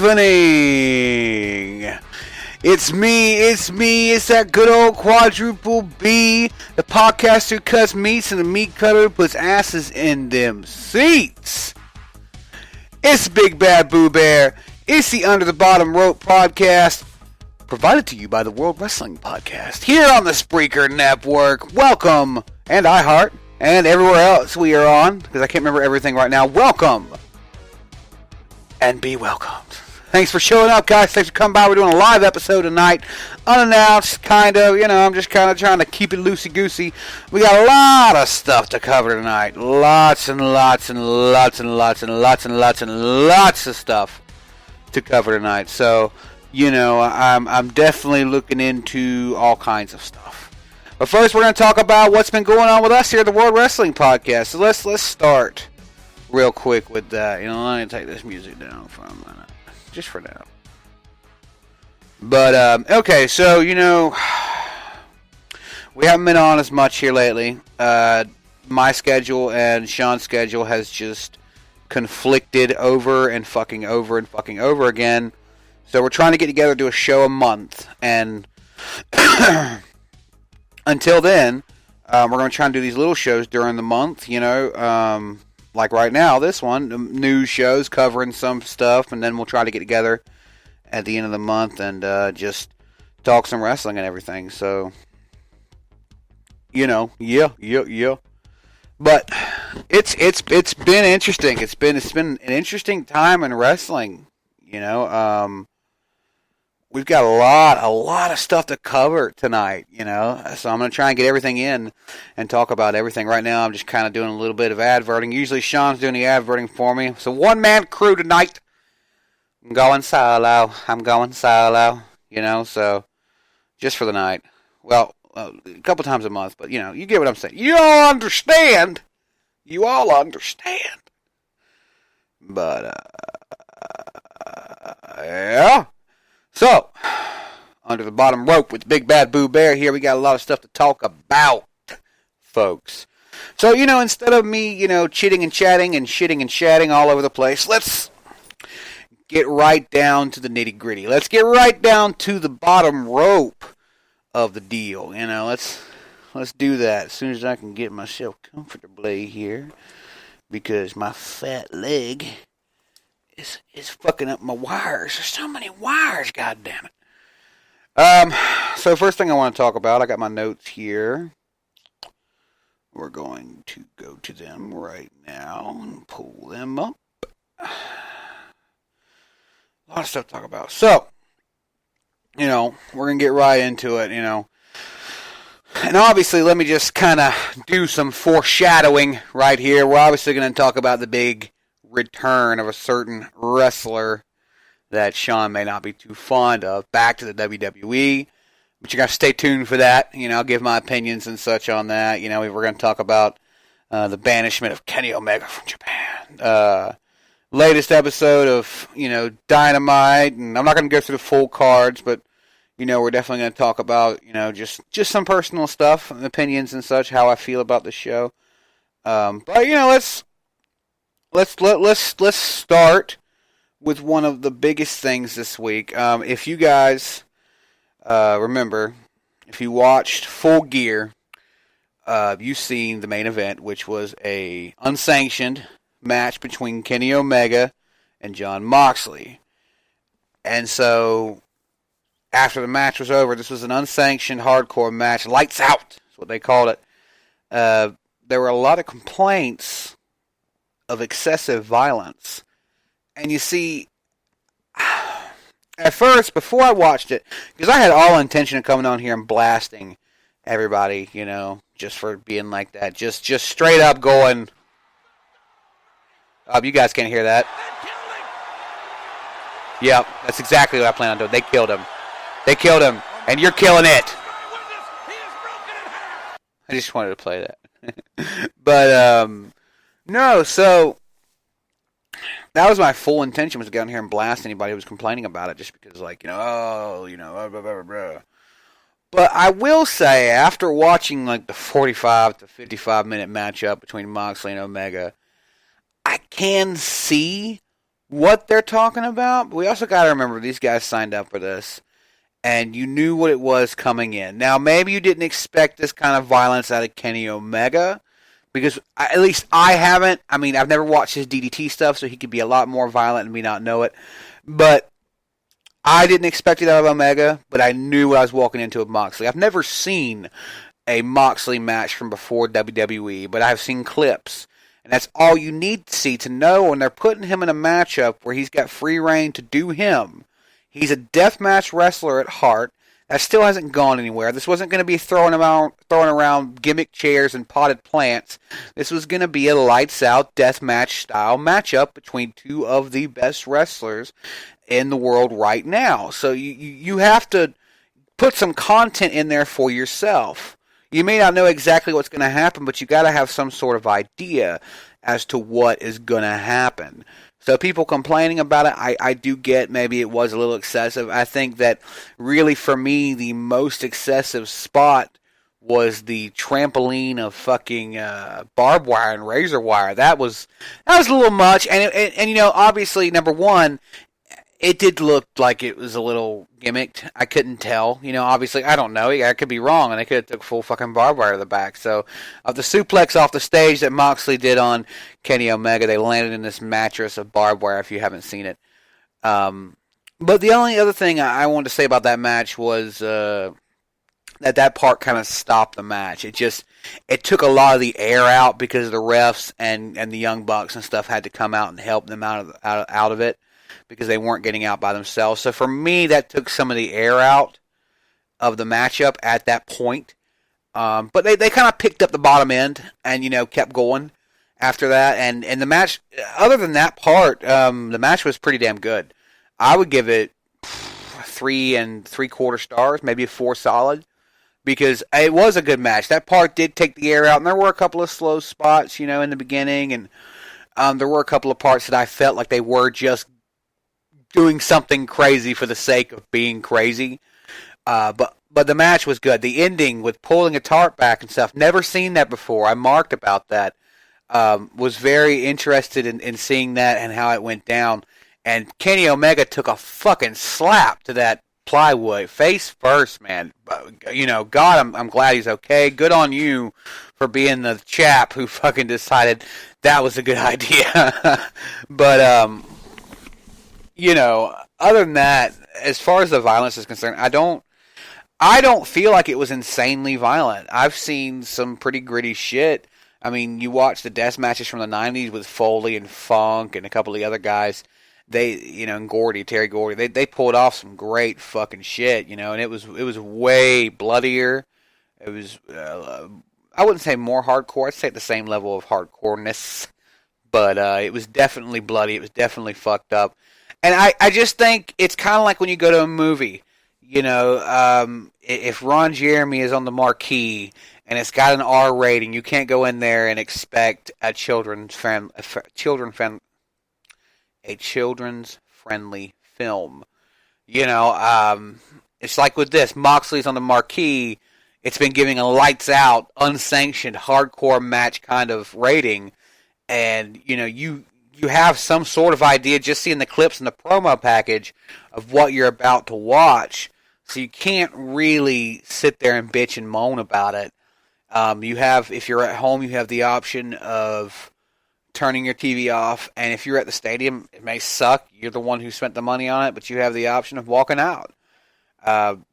happening? It's me, it's that good old quadruple B, the podcast who cuts meats and the meat cutter who puts asses in them seats. It's Big Bad Boo Bear. It's the Under the Bottom Rope podcast, provided to you by the World Wrestling Podcast, here on the Spreaker Network. Welcome, and iHeart, and everywhere else we are on, because I can't remember everything right now. Welcome, and be welcomed. Thanks for showing up, guys. Thanks for coming by. We're doing a live episode tonight. Unannounced, kind of. I'm just kind of trying to keep it loosey-goosey. We got a lot of stuff to cover tonight. Lots and lots and lots and lots and lots and lots and lots of stuff to cover tonight. So, I'm definitely looking into all kinds of stuff. But first, we're going to talk about what's been going on with us here at the World Wrestling Podcast. So let's start real quick with that. Let me take this music down for a minute. Just for now. But, okay, so, we haven't been on as much here lately. My schedule and Sean's schedule has just conflicted over and fucking over again. So we're trying to get together, do a show a month. And until then, we're going to try and do these little shows during the month, like right now, this one, news shows covering some stuff, and then we'll try to get together at the end of the month and just talk some wrestling and everything. So, yeah. But it's been interesting. It's been an interesting time in wrestling. We've got a lot of stuff to cover tonight, So I'm going to try and get everything in and talk about everything. Right now, I'm just kind of doing a little bit of adverting. Usually, Sean's doing the adverting for me. It's a one-man crew tonight. I'm going solo, so just for the night. Well, a couple times a month, but, you get what I'm saying. You all understand. But, yeah. So, Under the Bottom Rope with Big Bad Boo Bear here. We got a lot of stuff to talk about, folks. So, instead of me, chitting and chatting and shitting and chatting all over the place, let's get right down to the nitty-gritty. Let's get right down to the bottom rope of the deal. Let's do that as soon as I can get myself comfortably here, because my fat leg is fucking up my wires. There's so many wires, goddammit. So first thing I want to talk about, I got my notes here. We're going to go to them right now and pull them up. A lot of stuff to talk about. So, we're going to get right into it, And obviously, let me just kind of do some foreshadowing right here. We're obviously going to talk about the big return of a certain wrestler that Sean may not be too fond of back to the WWE, but you got to stay tuned for that. I'll give my opinions and such on that. We're going to talk about the banishment of Kenny Omega from Japan, latest episode of Dynamite, and I'm not going to go through the full cards, but we're definitely going to talk about just some personal stuff, opinions and such, how I feel about the show. But Let's start with one of the biggest things this week. If you guys remember, if you watched Full Gear, you've seen the main event, which was a unsanctioned match between Kenny Omega and Jon Moxley. And so, after the match was over, this was an unsanctioned hardcore match, lights out is what they called it. There were a lot of complaints of excessive violence. And you see, at first, before I watched it, because I had all intention of coming on here and blasting everybody, just for being like that. Just straight up going, you guys can't hear that. Yep, that's exactly what I plan on doing. They killed him. And you're killing it. I just wanted to play that. But, no, so that was my full intention, was to get on here and blast anybody who was complaining about it, just because, blah, blah, blah, blah. But I will say, after watching, the 45 to 55 minute matchup between Moxley and Omega, I can see what they're talking about. But we also got to remember these guys signed up for this, and you knew what it was coming in. Now, maybe you didn't expect this kind of violence out of Kenny Omega, because at least I haven't. I mean, I've never watched his DDT stuff, so he could be a lot more violent and me not know it. But I didn't expect it out of Omega, but I knew what I was walking into with Moxley. I've never seen a Moxley match from before WWE, but I've seen clips. And that's all you need to see to know when they're putting him in a matchup where he's got free reign to do him. He's a deathmatch wrestler at heart. That still hasn't gone anywhere. This wasn't going to be throwing around gimmick chairs and potted plants. This was going to be a lights-out deathmatch style matchup between two of the best wrestlers in the world right now. So you have to put some content in there for yourself. You may not know exactly what's going to happen, but you got to have some sort of idea as to what is going to happen. So people complaining about it, I do get maybe it was a little excessive. I think that really for me the most excessive spot was the trampoline of fucking barbed wire and razor wire. That was a little much, and you know, obviously number one, it did look like it was a little gimmicked. I couldn't tell. You know, obviously, I don't know. I could be wrong, and they could have took full fucking barbed wire to the back. So, of the suplex off the stage that Moxley did on Kenny Omega, they landed in this mattress of barbed wire, if you haven't seen it. But the only other thing I wanted to say about that match was that part kind of stopped the match. It took a lot of the air out because the refs and the Young Bucks and stuff had to come out and help them out of it, because they weren't getting out by themselves. So for me, that took some of the air out of the matchup at that point. But they kind of picked up the bottom end and, you know, kept going after that. And the match, other than that part, the match was pretty damn good. I would give it 3 3/4 stars, maybe 4 solid, because it was a good match. That part did take the air out, and there were a couple of slow spots, you know, in the beginning, and there were a couple of parts that I felt like they were just doing something crazy for the sake of being crazy. But the match was good. The ending with pulling a tarp back and stuff, never seen that before. I marked about that. Was very interested in seeing that and how it went down. And Kenny Omega took a fucking slap to that plywood, face first, man. You know, God, I'm glad he's okay. Good on you for being the chap who fucking decided that was a good idea. But, you know, other than that, as far as the violence is concerned, I don't feel like it was insanely violent. I've seen some pretty gritty shit. I mean, you watch the death matches from the 90s with Foley and Funk and a couple of the other guys. They, you know, and Terry Gordy, they pulled off some great fucking shit, you know, and it was way bloodier. It was, I wouldn't say more hardcore. I'd say at the same level of hardcoreness, but it was definitely bloody. It was definitely fucked up. And I just think it's kind of like when you go to a movie, you know, if Ron Jeremy is on the marquee and it's got an R rating, you can't go in there and expect a children's friendly film. You know, it's like with this, Moxley's on the marquee. It's been giving a lights out, unsanctioned, hardcore match kind of rating, and you know you have some sort of idea just seeing the clips in the promo package of what you're about to watch. So you can't really sit there and bitch and moan about it. You have, if you're at home, you have the option of turning your TV off, and if you're at the stadium, it may suck. You're the one who spent the money on it, but you have the option of walking out.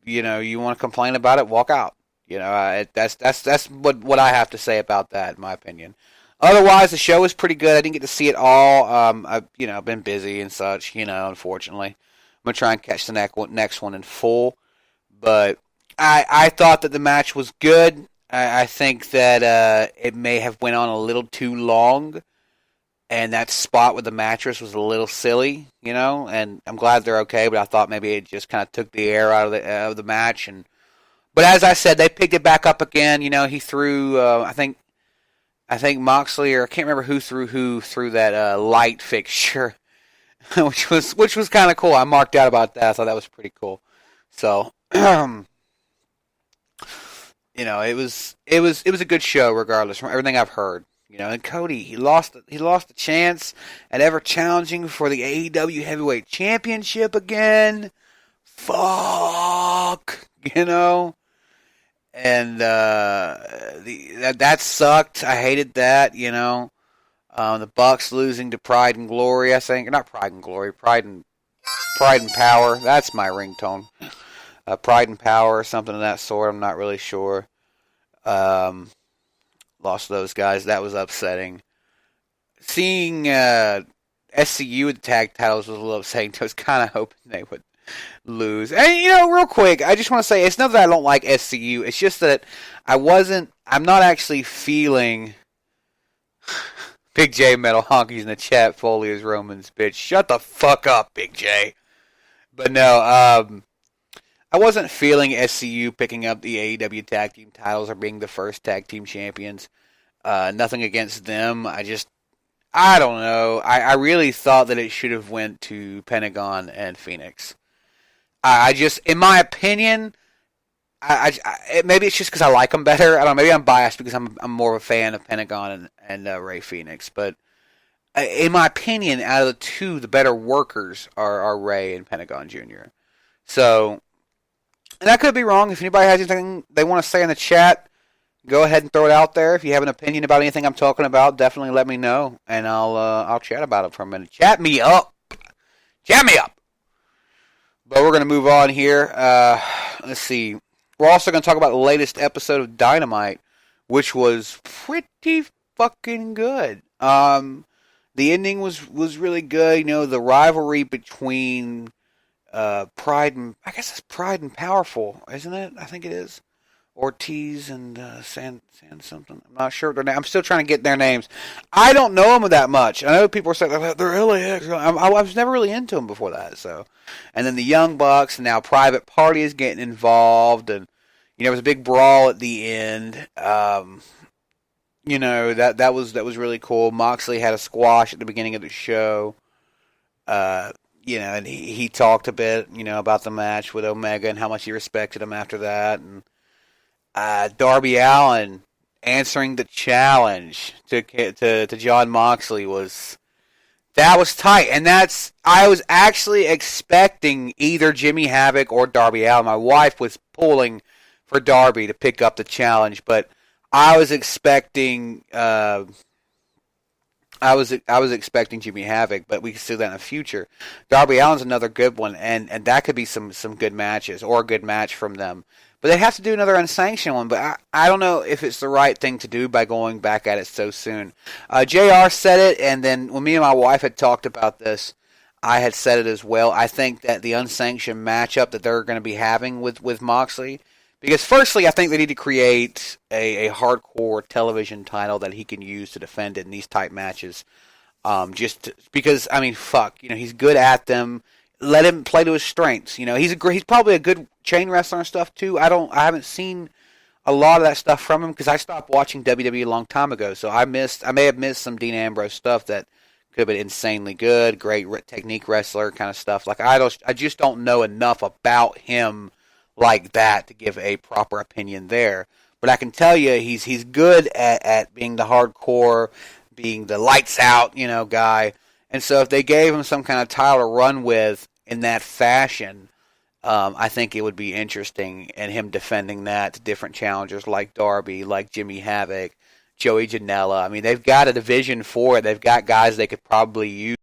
You know, you want to complain about it, walk out. You know, that's what I have to say about that, in my opinion. Otherwise, the show was pretty good. I didn't get to see it all. I've been busy and such, you know, unfortunately. I'm going to try and catch the next one in full. But I thought that the match was good. I think that it may have went on a little too long. And that spot with the mattress was a little silly, you know. And I'm glad they're okay, but I thought maybe it just kind of took the air out of the match. But as I said, they picked it back up again. You know, he threw, I think Moxley, or I can't remember who threw that light fixture, which was kind of cool. I marked out about that. I thought that was pretty cool. So, you know, it was a good show regardless from everything I've heard. And Cody, he lost the chance at ever challenging for the AEW Heavyweight Championship again. Fuck, and that sucked. I hated that, the Bucks losing to Pride and Glory, I think. Not Pride and Glory, Pride and Power. That's my ringtone. Pride and Power, something of that sort. I'm not really sure. Lost those guys. That was upsetting. Seeing SCU with the tag titles was a little upsetting. I was kind of hoping they would lose. And, real quick, I just want to say, it's not that I don't like SCU. It's just that I'm not actually feeling... Big J Metal Honkies in the chat, Foley is Roman's bitch. Shut the fuck up, Big J. But no, I wasn't feeling SCU picking up the AEW tag team titles or being the first tag team champions. Nothing against them. I don't know. I really thought that it should have went to Pentagon and Phoenix. I just, in my opinion, maybe it's just because I like them better. I don't know. Maybe I'm biased because I'm more of a fan of Pentagon and Ray Phoenix. But in my opinion, out of the two, the better workers are Ray and Pentagon Jr. So, and I could be wrong. If anybody has anything they want to say in the chat, go ahead and throw it out there. If you have an opinion about anything I'm talking about, definitely let me know, and I'll chat about it for a minute. Chat me up. Chat me up. But we're going to move on here. Let's see. We're also going to talk about the latest episode of Dynamite, which was pretty fucking good. The ending was really good. The rivalry between Pride and... I guess it's Pride and Powerful, isn't it? I think it is. Ortiz and San something. I'm not sure their name. I'm still trying to get their names. I don't know them that much. I know people are saying they're LAX. I was never really into them before that. So, and then the Young Bucks, and now Private Party is getting involved, and there was a big brawl at the end. That was really cool. Moxley had a squash at the beginning of the show. And he talked a bit, about the match with Omega and how much he respected him after that, and Darby Allin answering the challenge to Jon Moxley was tight, and I was actually expecting either Jimmy Havoc or Darby Allin. My wife was pulling for Darby to pick up the challenge, but I was expecting expecting Jimmy Havoc, but we can see that in the future. Darby Allin's another good one, and that could be some good matches or a good match from them. But they have to do another unsanctioned one, but I don't know if it's the right thing to do by going back at it so soon. JR said it, and then when me and my wife had talked about this, I had said it as well. I think that the unsanctioned matchup that they're going to be having with Moxley, because firstly, I think they need to create a hardcore television title that he can use to defend it in these type matches. Because, fuck, he's good at them. Let him play to his strengths. He's probably a good chain wrestler and stuff too. I haven't seen a lot of that stuff from him because I stopped watching WWE a long time ago. So I may have missed some Dean Ambrose stuff that could have been insanely good, great technique wrestler kind of stuff. Like I just don't know enough about him like that to give a proper opinion there. But I can tell you he's good at being the hardcore, being the lights out, guy. And so if they gave him some kind of title to run with in that fashion, I think it would be interesting, and him defending that to different challengers like Darby, like Jimmy Havoc, Joey Janela. They've got a division for it. They've got guys they could probably use